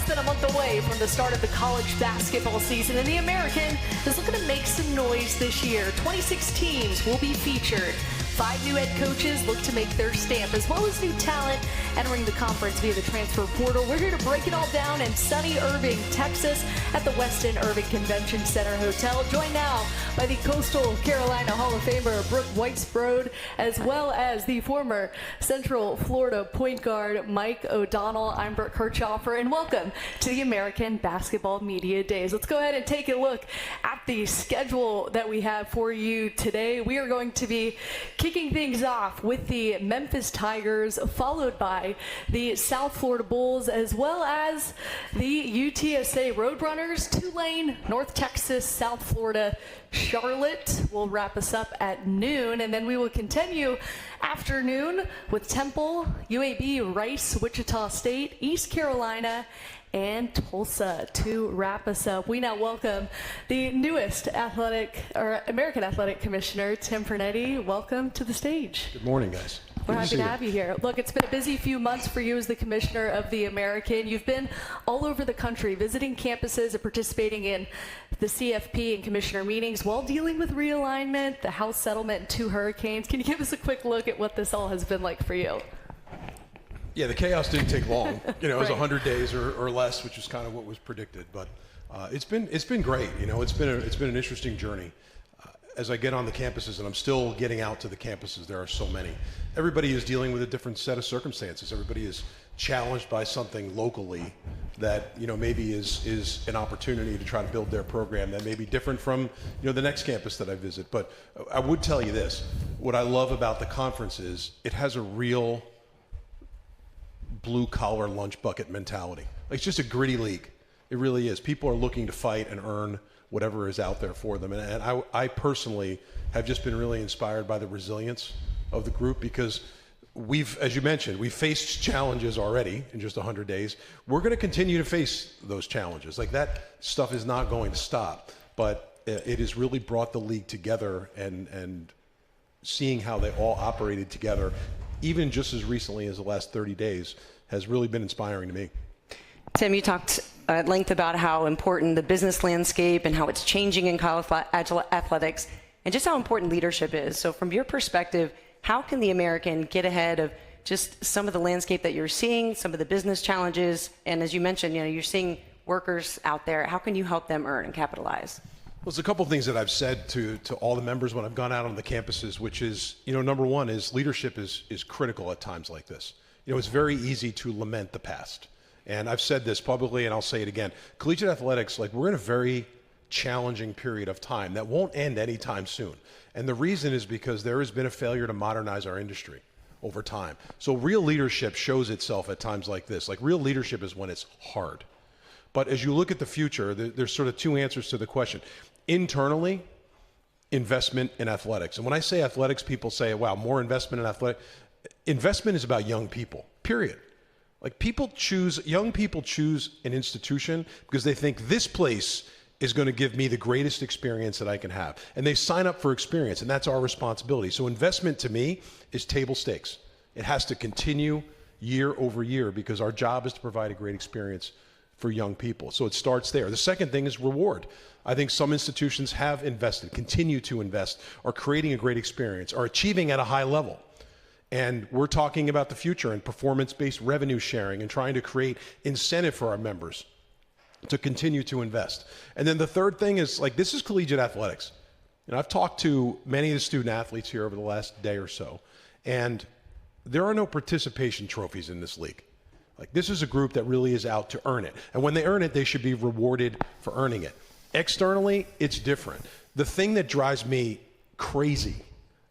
less than a month away from the start of the college basketball season, and the American is looking to make some noise this year. 26 teams will be featured. 5 new head coaches look to make their stamp, as well as new talent entering the conference via the transfer portal. We're here to break it all down in sunny Irving, Texas, at the Westin Irving Convention Center Hotel. Joined now by the Coastal Carolina Hall of Famer Brooke Weisbrod, as well as the former Central Florida point guard Mike O'Donnell. I'm Brooke Kirchhofer, and welcome to the American Basketball Media Days. Let's go ahead and take a look at the schedule that we have for you today. We are going to be kicking things off with the Memphis Tigers, followed by the South Florida Bulls, as well as the UTSA Roadrunners, Tulane, North Texas, South Florida, Charlotte will wrap us up at noon, and then we will continue afternoon with Temple, UAB, Rice, Wichita State, East Carolina, and Tulsa to wrap us up. We now welcome the newest American Athletic Commissioner, Tim Pernetti. Welcome to the stage. Good morning, guys. We're happy to have you here. Look, it's been a busy few months for you as the commissioner of the American. You've been all over the country visiting campuses and participating in the CFP and commissioner meetings while dealing with realignment, the House settlement, and 2 hurricanes. Can you give us a quick look at what this all has been like for you? Yeah, the chaos didn't take long. It was Right. 100 days or less, which is kind of what was predicted. But it's been great. It's been an interesting journey. As I get on the campuses, and I'm still getting out to the campuses, there are so many. Everybody is dealing with a different set of circumstances. Everybody is challenged by something locally that maybe is an opportunity to try to build their program that may be different from the next campus that I visit. But I would tell you this: what I love about the conference is it has a real blue-collar lunch bucket mentality. It's just a gritty league. It really is. People are looking to fight and earn whatever is out there for them. And I personally have just been really inspired by the resilience of the group, because as you mentioned, we've faced challenges already in just 100 days. We're going to continue to face those challenges. Like, that stuff is not going to stop. But it has really brought the league together, and seeing how they all operated together, even just as recently as the last 30 days, has really been inspiring to me. Tim, you talked at length about how important the business landscape and how it's changing in college athletics, and just how important leadership is. So from your perspective, how can the American get ahead of just some of the landscape that you're seeing, some of the business challenges, and as you mentioned, you're seeing workers out there. How can you help them earn and capitalize? Well, there's a couple of things that I've said to all the members when I've gone out on the campuses, which is, number one is leadership is critical at times like this. It's very easy to lament the past. And I've said this publicly, and I'll say it again. Collegiate athletics, we're in a very challenging period of time that won't end anytime soon. And the reason is because there has been a failure to modernize our industry over time. So real leadership shows itself at times like this. Real leadership is when it's hard. But as you look at the future, there's sort of 2 answers to the question. Internally, investment in athletics. And when I say athletics, people say, wow, more investment in athletics. Investment is about young people, period. Young people choose an institution because they think this place is going to give me the greatest experience that I can have. And they sign up for experience, and that's our responsibility. So investment to me is table stakes. It has to continue year over year, because our job is to provide a great experience for young people. So it starts there. The second thing is reward. I think some institutions have invested, continue to invest, are creating a great experience, are achieving at a high level. And we're talking about the future and performance-based revenue sharing and trying to create incentive for our members to continue to invest. And then the third thing is, this is collegiate athletics. I've talked to many of the student athletes here over the last day or so, and there are no participation trophies in this league. This is a group that really is out to earn it. And when they earn it, they should be rewarded for earning it. Externally, it's different. The thing that drives me crazy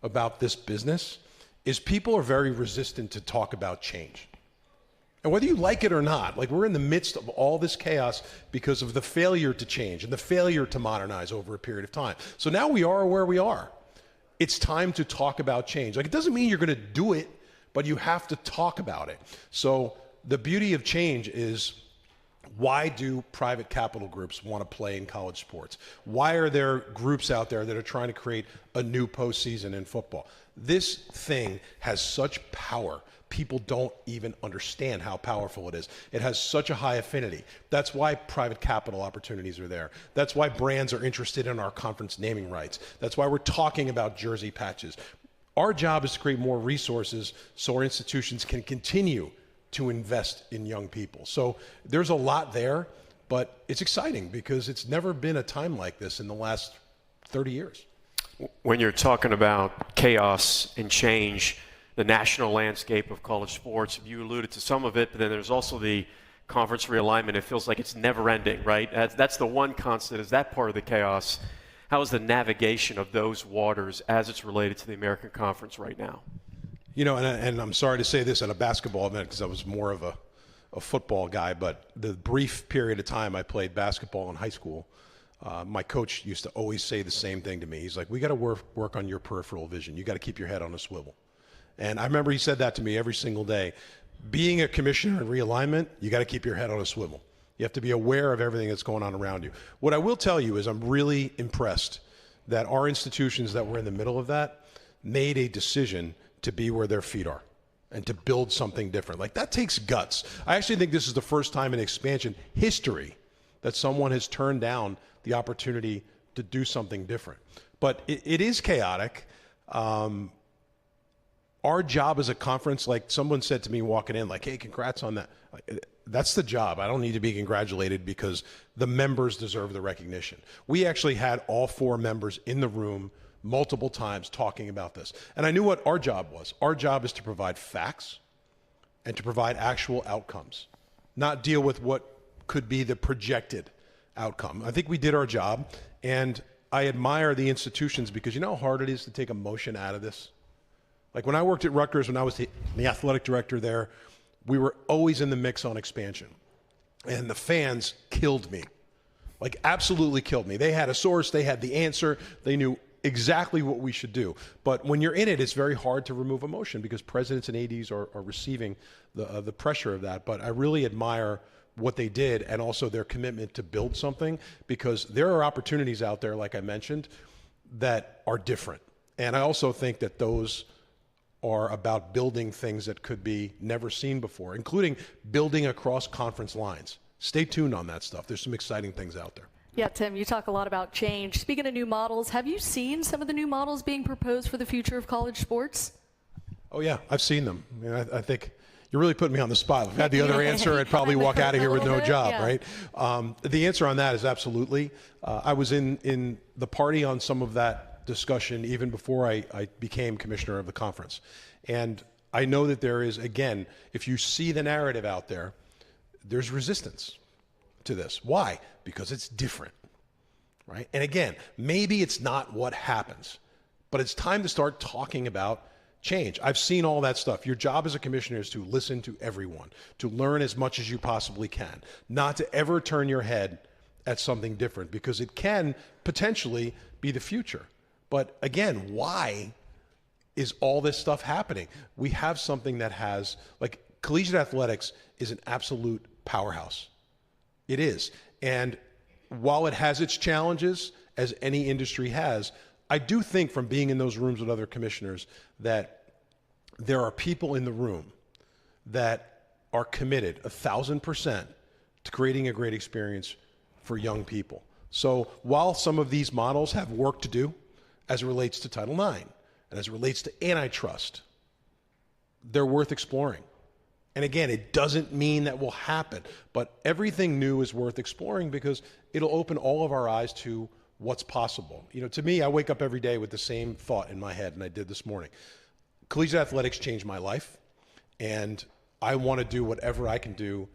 about this business is people are very resistant to talk about change. And whether you like it or not, we're in the midst of all this chaos because of the failure to change and the failure to modernize over a period of time. So now we are where we are. It's time to talk about change. It doesn't mean you're going to do it, but you have to talk about it. So the beauty of change is Why do private capital groups want to play in college sports? Why are there groups out there that are trying to create a new postseason in football? This thing has such power. People don't even understand how powerful it is. It has such a high affinity. That's why private capital opportunities are there. That's why brands are interested in our conference naming rights. That's why we're talking about jersey patches. Our job is to create more resources so our institutions can continue to invest in young people. So there's a lot there, but it's exciting because it's never been a time like this in the last 30 years. When you're talking about chaos and change, the national landscape of college sports, you alluded to some of it, but then there's also the conference realignment. It feels like it's never ending, right? That's the one constant, is that part of the chaos. How is the navigation of those waters as it's related to the American Conference right now? You know, and I'm sorry to say this at a basketball event because I was more of a football guy, but the brief period of time I played basketball in high school, my coach used to always say the same thing to me. He's like, we got to work on your peripheral vision. You got to keep your head on a swivel. And I remember he said that to me every single day. Being a commissioner in realignment, you got to keep your head on a swivel. You have to be aware of everything that's going on around you. What I will tell you is I'm really impressed that our institutions that were in the middle of that made a decision to be where their feet are and to build something different. Like, that takes guts. I actually think this is the first time in expansion history that someone has turned down the opportunity to do something different. But it is chaotic. Our job as a conference, like someone said to me walking in, like, hey, congrats on that. That's the job. I don't need to be congratulated because the members deserve the recognition. We actually had all 4 members in the room multiple times talking about this. And I knew what our job was. Our job is to provide facts and to provide actual outcomes, not deal with what could be the projected outcome. I think we did our job, and I admire the institutions because you know how hard it is to take emotion out of this? Like when I worked at Rutgers, when I was the athletic director there, we were always in the mix on expansion. And the fans killed me, like absolutely killed me. They had a source, they had the answer, they knew exactly what we should do. But when you're in it, it's very hard to remove emotion because presidents and ADs are receiving the pressure of that. But I really admire what they did and also their commitment to build something because there are opportunities out there, like I mentioned, that are different. And I also think that those are about building things that could be never seen before, including building across conference lines. Stay tuned on that stuff. There's some exciting things out there. Yeah, Tim, you talk a lot about change. Speaking of new models, have you seen some of the new models being proposed for the future of college sports? Oh, yeah, I've seen them. I mean, I think you're really putting me on the spot. If I had the other answer, I'd probably walk out of here with no job, yeah. Right? The answer on that is absolutely. I was in the party on some of that discussion even before I became commissioner of the conference. And I know that there is, again, if you see the narrative out there, there's resistance to this. Why? Because it's different, right? And again, maybe it's not what happens, but it's time to start talking about change. I've seen all that stuff. Your job as a commissioner is to listen to everyone, to learn as much as you possibly can, not to ever turn your head at something different because it can potentially be the future. But again, why is all this stuff happening? We have something that has, like, collegiate athletics is an absolute powerhouse. It is. And while it has its challenges, as any industry has, I do think from being in those rooms with other commissioners that there are people in the room that are committed 1,000% to creating a great experience for young people. So while some of these models have work to do as it relates to Title IX and as it relates to antitrust, they're worth exploring. And again, it doesn't mean that will happen, but everything new is worth exploring because it'll open all of our eyes to what's possible. You know, to me, I wake up every day with the same thought in my head, and I did this morning. Collegiate athletics changed my life, and I want to do whatever I can do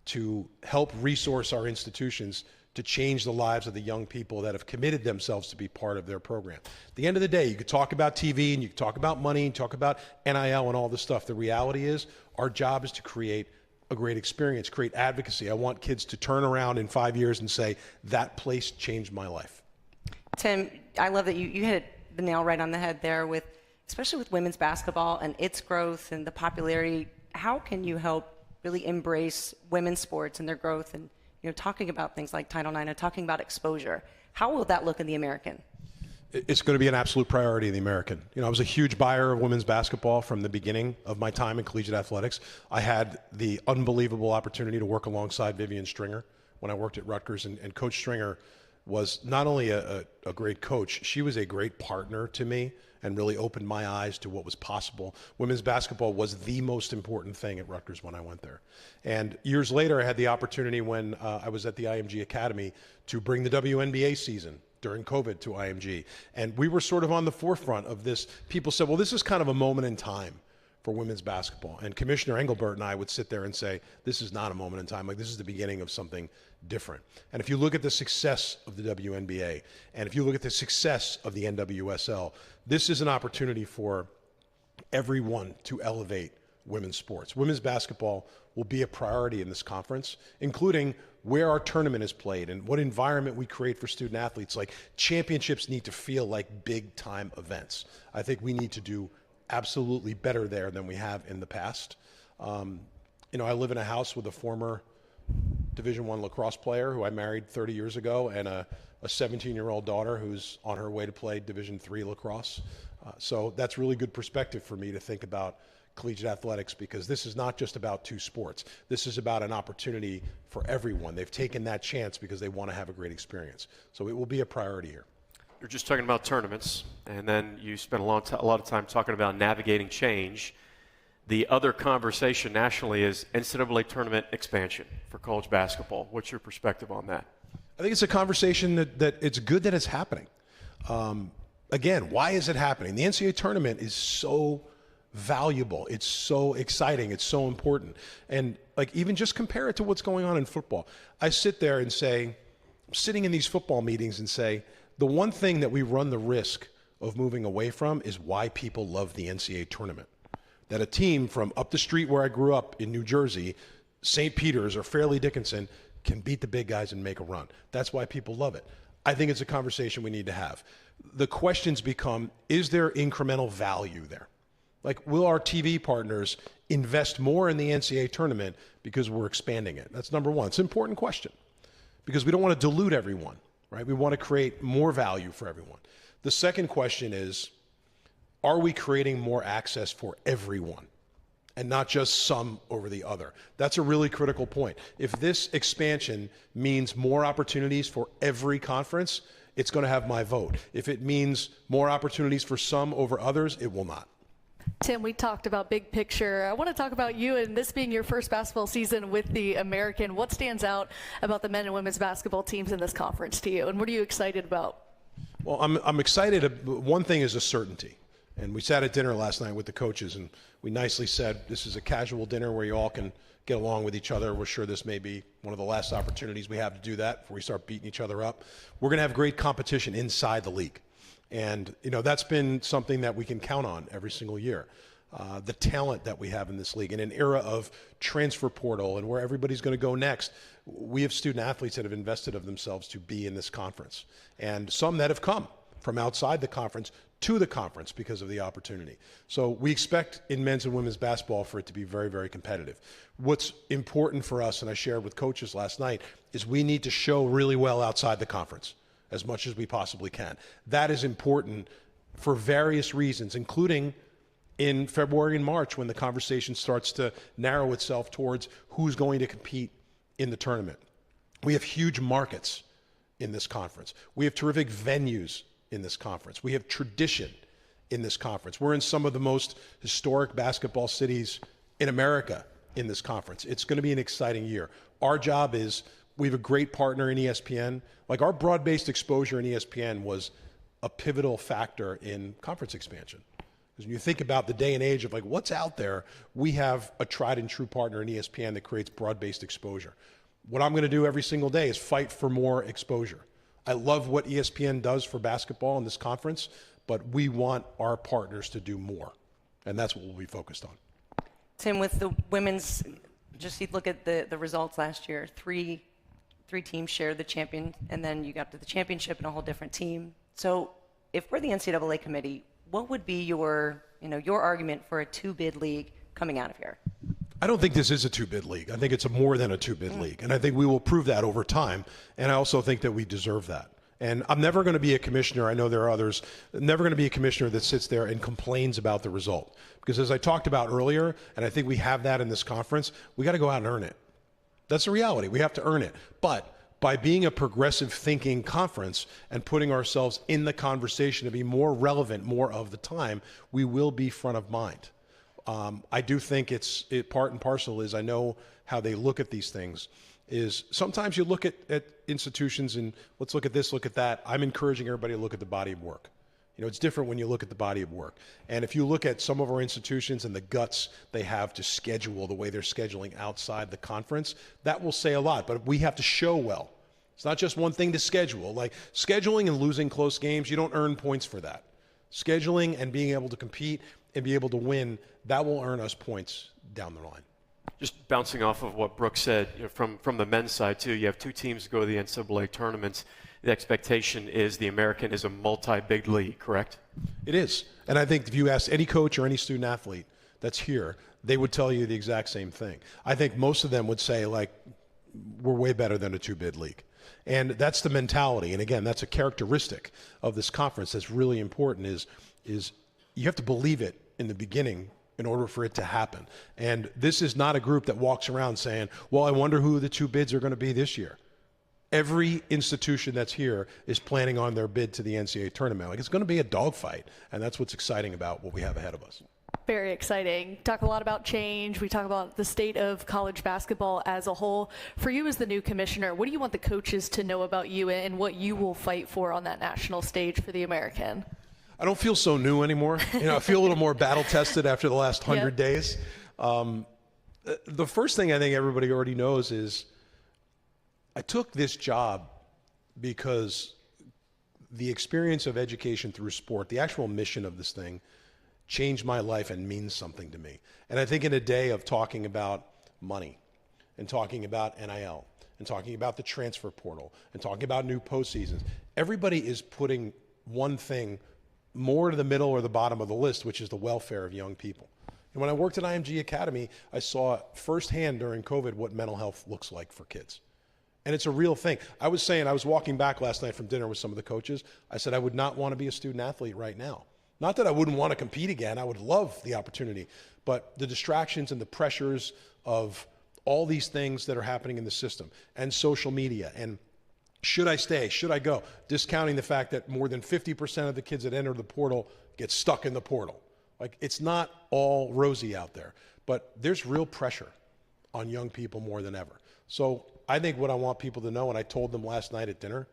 to help resource our institutions to change the lives of the young people that have committed themselves to be part of their program. At the end of the day, you could talk about TV and you could talk about money and talk about NIL and all this stuff. The reality is our job is to create a great experience, create advocacy. I want kids to turn around in 5 years and say, that place changed my life. Tim, I love that you hit the nail right on the head there with, especially with women's basketball and its growth and the popularity. How can you help really embrace women's sports and their growth and, talking about things like Title IX and talking about exposure. How will that look in the American? It's going to be an absolute priority in the American. I was a huge buyer of women's basketball from the beginning of my time in collegiate athletics. I had the unbelievable opportunity to work alongside Vivian Stringer when I worked at Rutgers, and Coach Stringer was not only a great coach, she was a great partner to me and really opened my eyes to what was possible. Women's basketball was the most important thing at Rutgers when I went there. And years later, I had the opportunity when I was at the IMG Academy to bring the WNBA season during COVID to IMG. And we were sort of on the forefront of this. People said, well, this is kind of a moment in time for women's basketball. And Commissioner Engelbert and I would sit there and say, this is not a moment in time. Like, this is the beginning of something different. And if you look at the success of the WNBA, and if you look at the success of the NWSL, this is an opportunity for everyone to elevate women's sports. Women's basketball will be a priority in this conference, including where our tournament is played and what environment we create for student athletes. Like, championships need to feel like big time events. I think we need to do absolutely better there than we have in the past. I live in a house with a former Division I lacrosse player who I married 30 years ago, and a 17-year-old daughter who's on her way to play Division III lacrosse. So that's really good perspective for me to think about collegiate athletics, because this is not just about two sports. This is about an opportunity for everyone. They've taken that chance because they want to have a great experience. So it will be a priority here. You're just talking about tournaments, and then you spent a lot of time talking about navigating change. The other conversation nationally is NCAA tournament expansion for college basketball. What's your perspective on that? I think it's a conversation that it's good that it's happening. Again, why is it happening? The NCAA tournament is so valuable. It's so exciting. It's so important. And even just compare it to what's going on in football. I sit there and say, sitting in these football meetings and say, the one thing that we run the risk of moving away from is why people love the NCAA tournament. That a team from up the street where I grew up in New Jersey, St. Peter's or Fairleigh Dickinson, can beat the big guys and make a run. That's why people love it. I think it's a conversation we need to have. The questions become, is there incremental value there? Like, will our TV partners invest more in the NCAA tournament because we're expanding it? That's number one. It's an important question because we don't want to dilute everyone, right? We want to create more value for everyone. The second question is, are we creating more access for everyone and not just some over the other? That's a really critical point. If this expansion means more opportunities for every conference, it's going to have my vote. If it means more opportunities for some over others, it will not. Tim, we talked about big picture. I want to talk about you and this being your first basketball season with the American. What stands out about the men and women's basketball teams in this conference to you, and what are you excited about? Well, I'm excited. One thing is a certainty. And we sat at dinner last night with the coaches, and we nicely said, this is a casual dinner where you all can get along with each other. We're sure this may be one of the last opportunities we have to do that before we start beating each other up. We're going to have great competition inside the league. And, that's been something that we can count on every single year. The talent that we have in this league in an era of transfer portal and where everybody's going to go next. We have student athletes that have invested of themselves to be in this conference, and some that have come from outside the conference to the conference because of the opportunity. So we expect in men's and women's basketball for it to be very, very competitive. What's important for us, and I shared with coaches last night, is we need to show really well outside the conference as much as we possibly can. That is important for various reasons, including in February and March when the conversation starts to narrow itself towards who's going to compete in the tournament. We have huge markets in this conference. We have terrific venues in this conference. We have tradition in this conference. We're in some of the most historic basketball cities in America in this conference. It's going to be an exciting year. Our job is, we have a great partner in ESPN. Like, our broad-based exposure in ESPN was a pivotal factor in conference expansion. Because when you think about the day and age of what's out there, we have a tried and true partner in ESPN that creates broad-based exposure. What I'm going to do every single day is fight for more exposure. I love what ESPN does for basketball in this conference, but we want our partners to do more, and that's what we'll be focused on. Tim, with the women's, just you look at the results last year, three teams shared the champion, and then you got to the championship and a whole different team. So if we're the NCAA committee, what would be your argument for a two-bid league coming out of here? I don't think this is a two-bid league. I think it's more than a two-bid league. And I think we will prove that over time. And I also think that we deserve that. And I'm never going to be a commissioner, I know there are others, never going to be a commissioner that sits there and complains about the result. Because as I talked about earlier, and I think we have that in this conference, we got to go out and earn it. That's the reality. We have to earn it. But by being a progressive thinking conference and putting ourselves in the conversation to be more relevant more of the time, we will be front of mind. I do think it part and parcel is I know how they look at these things. Is sometimes you look at institutions and let's look at this, look at that. I'm encouraging everybody to look at the body of work. You know, it's different when you look at the body of work. And if you look at some of our institutions and the guts they have to schedule the way they're scheduling outside the conference, that will say a lot. But we have to show well. It's not just one thing to schedule. Like scheduling and losing close games, you don't earn points for that. Scheduling and being able to compete and be able to win, that will earn us points down the line. Just bouncing off of what Brooke said, from the men's side too, you have two teams to go to the NCAA tournaments. The expectation is the American is a multi-big league, correct? It is. And I think if you ask any coach or any student athlete that's here, they would tell you the exact same thing. I think most of them would say, like, we're way better than a two-bid league. And that's the mentality. And again, that's a characteristic of this conference that's really important is you have to believe it in the beginning in order for it to happen. And this is not a group that walks around saying, well, I wonder who the two bids are going to be this year. Every institution that's here is planning on their bid to the NCAA tournament. Like, it's going to be a dogfight, and that's what's exciting about what we have ahead of us. Very exciting. Talk a lot about change. We talk about the state of college basketball as a whole. For you as the new commissioner, what do you want the coaches to know about you and what you will fight for on that national stage for the American? I don't feel so new anymore. You know, I feel a little more battle-tested after the last 100 days. The first thing I think everybody already knows is I took this job because the experience of education through sport, the actual mission of this thing, changed my life and means something to me. And I think in a day of talking about money and talking about NIL and talking about the transfer portal and talking about new postseasons, everybody is putting one thing more to the middle or the bottom of the list, which is the welfare of young people. And when I worked at IMG Academy, I saw firsthand during COVID what mental health looks like for kids. And it's a real thing. I was walking back last night from dinner with some of the coaches. I said, I would not want to be a student athlete right now. Not that I wouldn't want to compete again. I would love the opportunity. But the distractions and the pressures of all these things that are happening in the system and social media and should I stay? Should I go? Discounting the fact that more than 50% of the kids that enter the portal get stuck in the portal. Like, it's not all rosy out there, but there's real pressure on young people more than ever. So I think what I want people to know, and I told them last night at dinner,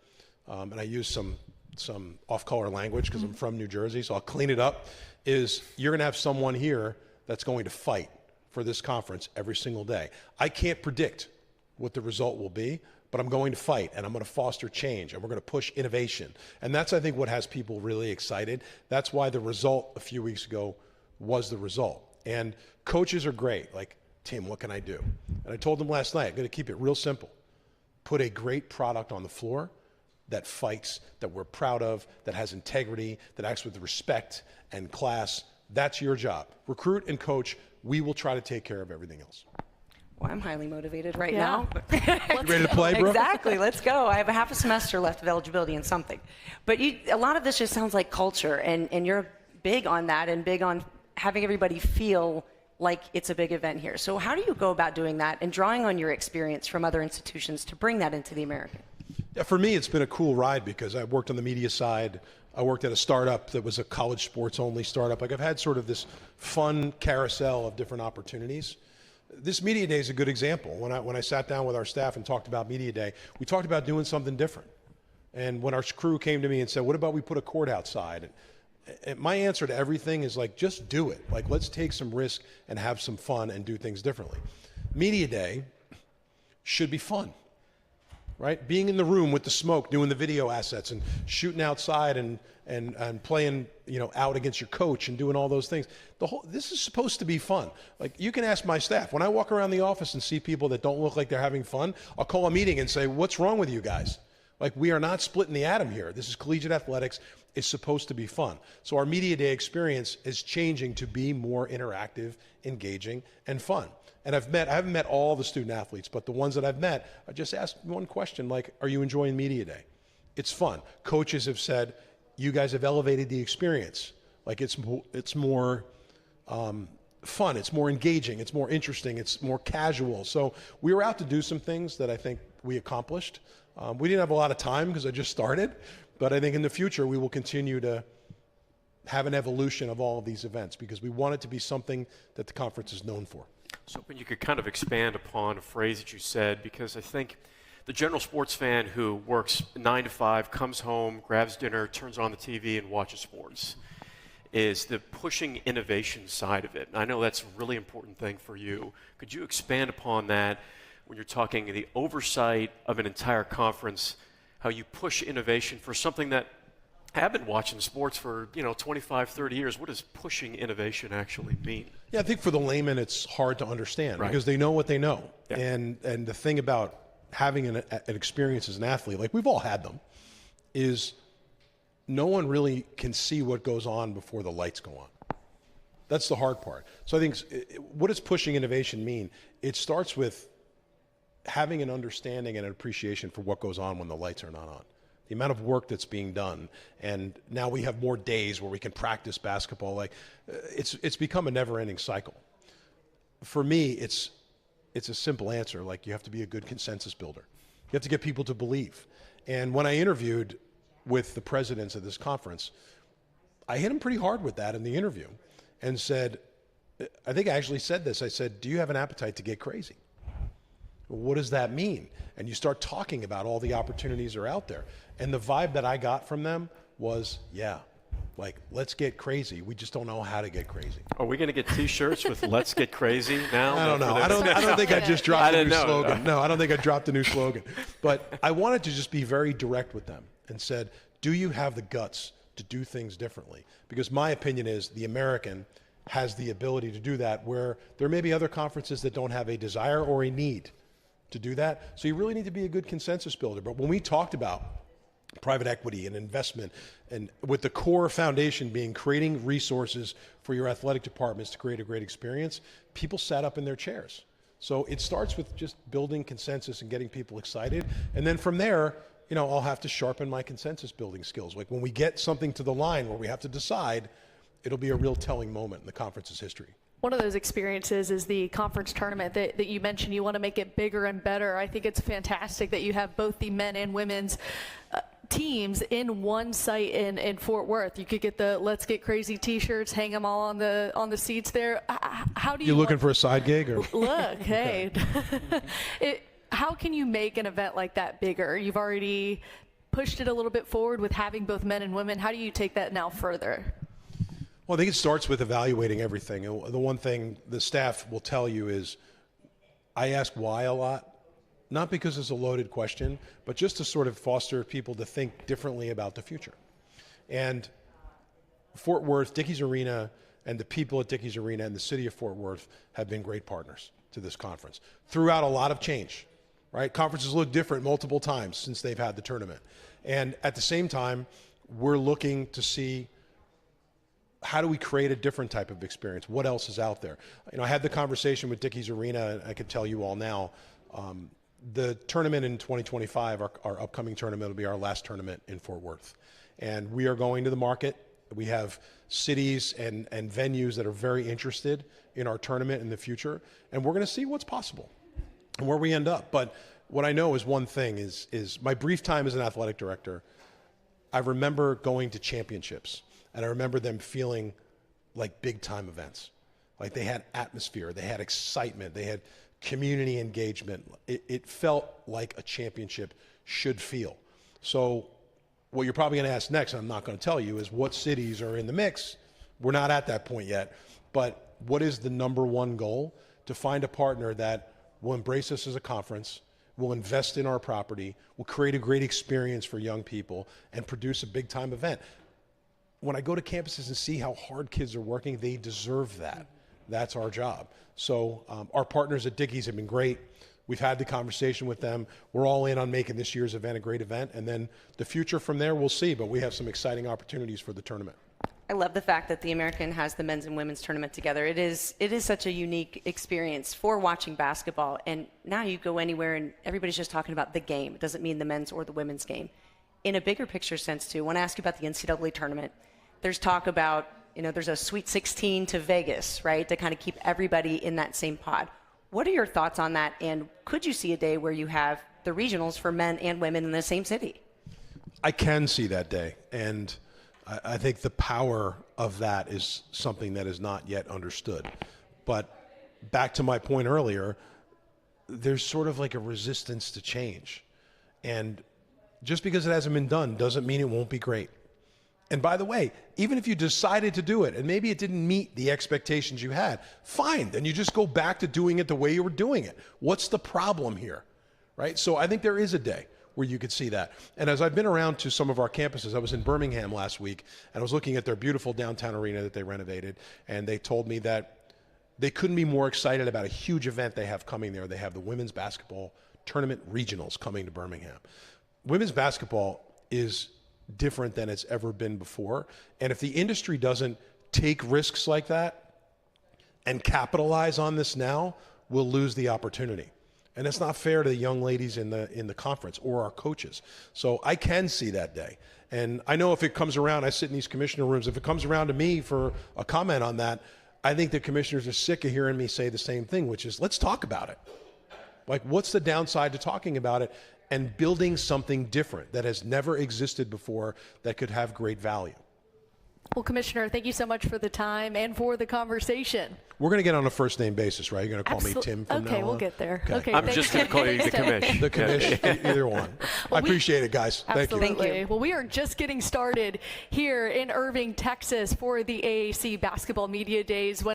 and I used some off-color language because I'm from New Jersey, so I'll clean it up, is you're going to have someone here that's going to fight for this conference every single day. I can't predict what the result will be, but I'm going to fight, and I'm going to foster change, and we're going to push innovation. And that's, I think, what has people really excited. That's why the result a few weeks ago was the result. And coaches are great. Like, Tim, what can I do? And I told them last night, I'm going to keep it real simple. Put a great product on the floor that fights, that we're proud of, that has integrity, that acts with respect and class. That's your job. Recruit and coach. We will try to take care of everything else. Well, I'm highly motivated right now. You ready to play, Brooke? Exactly. Let's go. I have a half a semester left of eligibility in something. But a lot of this just sounds like culture, and you're big on that and big on having everybody feel like it's a big event here. So how do you go about doing that and drawing on your experience from other institutions to bring that into the American? Yeah, for me, it's been a cool ride because I worked on the media side. I worked at a startup that was a college sports only startup. Like, I've had sort of this fun carousel of different opportunities. This Media Day is a good example. When I sat down with our staff and talked about Media Day, we talked about doing something different. And when our crew came to me and said, what about we put a court outside? And my answer to everything is, like, just do it. Like, let's take some risk and have some fun and do things differently. Media Day should be fun, right? Being in the room with the smoke, doing the video assets and shooting outside and playing, out against your coach and doing all those things. This is supposed to be fun. Like, you can ask my staff. When I walk around the office and see people that don't look like they're having fun, I'll call a meeting and say, what's wrong with you guys? Like, we are not splitting the atom here. This is collegiate athletics. It's supposed to be fun. So our media day experience is changing to be more interactive, engaging, and fun. And I haven't met all the student athletes, but the ones that I've met, I just asked one question, like, are you enjoying media day? It's fun. Coaches have said, you guys have elevated the experience. Like, it's more fun, it's more engaging, it's more interesting, it's more casual. So we were out to do some things that I think we accomplished. We didn't have a lot of time because I just started, but I think in the future we will continue to have an evolution of all of these events because we want it to be something that the conference is known for. So when you could kind of expand upon a phrase that you said, because I think the general sports fan who works 9 to 5, comes home, grabs dinner, turns on the TV and watches sports, is the pushing innovation side of it. And I know that's a really important thing for you. Could you expand upon that when you're talking the oversight of an entire conference, how you push innovation for something that I've been watching sports for 25, 30 years. What does pushing innovation actually mean? Yeah, I think for the layman it's hard to understand because they know what they know. Yeah. And the thing about having an experience as an athlete, like we've all had them, is no one really can see what goes on before the lights go on. That's the hard part. So I think, what does pushing innovation mean? It starts with having an understanding and an appreciation for what goes on when the lights are not on. The amount of work that's being done, and now we have more days where we can practice basketball. Like, it's become a never-ending cycle. For me, it's a simple answer. Like, you have to be a good consensus builder. You have to get people to believe. And when I interviewed with the presidents of this conference, I hit them pretty hard with that in the interview and said, I think I actually said this. I said, do you have an appetite to get crazy? What does that mean? And you start talking about all the opportunities that are out there. And the vibe that I got from them was, yeah, like, let's get crazy. We just don't know how to get crazy. Are we going to get T-shirts with "Let's get crazy" now? I don't know. I don't think I just dropped a new slogan. No, I don't think I dropped a new slogan. But I wanted to just be very direct with them and said, do you have the guts to do things differently? Because my opinion is the American has the ability to do that, where there may be other conferences that don't have a desire or a need to do that. So you really need to be a good consensus builder. But when we talked about private equity and investment, and with the core foundation being creating resources for your athletic departments to create a great experience, people sat up in their chairs. So it starts with just building consensus and getting people excited. And then from there, I'll have to sharpen my consensus building skills. Like, when we get something to the line where we have to decide, it'll be a real telling moment in the conference's history. One of those experiences is the conference tournament that you mentioned. You want to make it bigger and better. I think it's fantastic that you have both the men and women's teams in one site in Fort Worth. You could get the "Let's Get Crazy" T-shirts, hang them all on the seats there. How do you? You looking for a side gig? Or? Look, hey. How can you make an event like that bigger? You've already pushed it a little bit forward with having both men and women. How do you take that now further? Well, I think it starts with evaluating everything. The one thing the staff will tell you is I ask why a lot, not because it's a loaded question, but just to sort of foster people to think differently about the future. And Fort Worth, Dickies Arena, and the people at Dickies Arena and the city of Fort Worth have been great partners to this conference throughout a lot of change, right? Conferences look different multiple times since they've had the tournament. And at the same time, we're looking to see, how do we create a different type of experience? What else is out there? I had the conversation with Dickies Arena, and I can tell you all now, the tournament in 2025, our upcoming tournament, will be our last tournament in Fort Worth. And we are going to the market. We have cities and venues that are very interested in our tournament in the future, and we're going to see what's possible and where we end up. But what I know is one thing is my brief time as an athletic director, I remember going to championships. And I remember them feeling like big-time events. Like, they had atmosphere, they had excitement, they had community engagement. It felt like a championship should feel. So what you're probably going to ask next, and I'm not going to tell you, is what cities are in the mix. We're not at that point yet. But what is the number one goal? To find a partner that will embrace us as a conference, will invest in our property, will create a great experience for young people, and produce a big-time event. When I go to campuses and see how hard kids are working, they deserve that. That's our job. So our partners at Dickies have been great. We've had the conversation with them. We're all in on making this year's event a great event, and then the future from there we'll see, but we have some exciting opportunities for the tournament. I love the fact that the American has the men's and women's tournament together. It is such a unique experience for watching basketball, and now you go anywhere and everybody's just talking about the game. It doesn't mean the men's or the women's game. In a bigger picture sense too, I want to ask you about the NCAA tournament. There's talk about, there's a Sweet 16 to Vegas, right, to kind of keep everybody in that same pod. What are your thoughts on that, and could you see a day where you have the regionals for men and women in the same city? I can see that day, and I think the power of that is something that is not yet understood. But back to my point earlier, there's sort of like a resistance to change. And just because it hasn't been done doesn't mean it won't be great. And by the way, even if you decided to do it and maybe it didn't meet the expectations you had, fine, then you just go back to doing it the way you were doing it. What's the problem here, right? So I think there is a day where you could see that. And as I've been around to some of our campuses, I was in Birmingham last week, and I was looking at their beautiful downtown arena that they renovated, and they told me that they couldn't be more excited about a huge event they have coming there. They have the women's basketball tournament regionals coming to Birmingham. Women's basketball is different than it's ever been before. And if the industry doesn't take risks like that and capitalize on this now, we'll lose the opportunity. And it's not fair to the young ladies in the conference or our coaches. So I can see that day. And I know if it comes around, I sit in these commissioner rooms, if it comes around to me for a comment on that, I think the commissioners are sick of hearing me say the same thing, which is, let's talk about it. Like, what's the downside to talking about it and building something different that has never existed before that could have great value? Well, Commissioner, thank you so much for the time and for the conversation. We're going to get on a first name basis, right? You're going to call me Tim from now on? Okay, we'll get there. Okay. I'm just going to call you the commish. The commish, either one. I appreciate it, guys. Thank you. Absolutely. Thank you. Well, we are just getting started here in Irving, Texas for the AAC Basketball Media Days.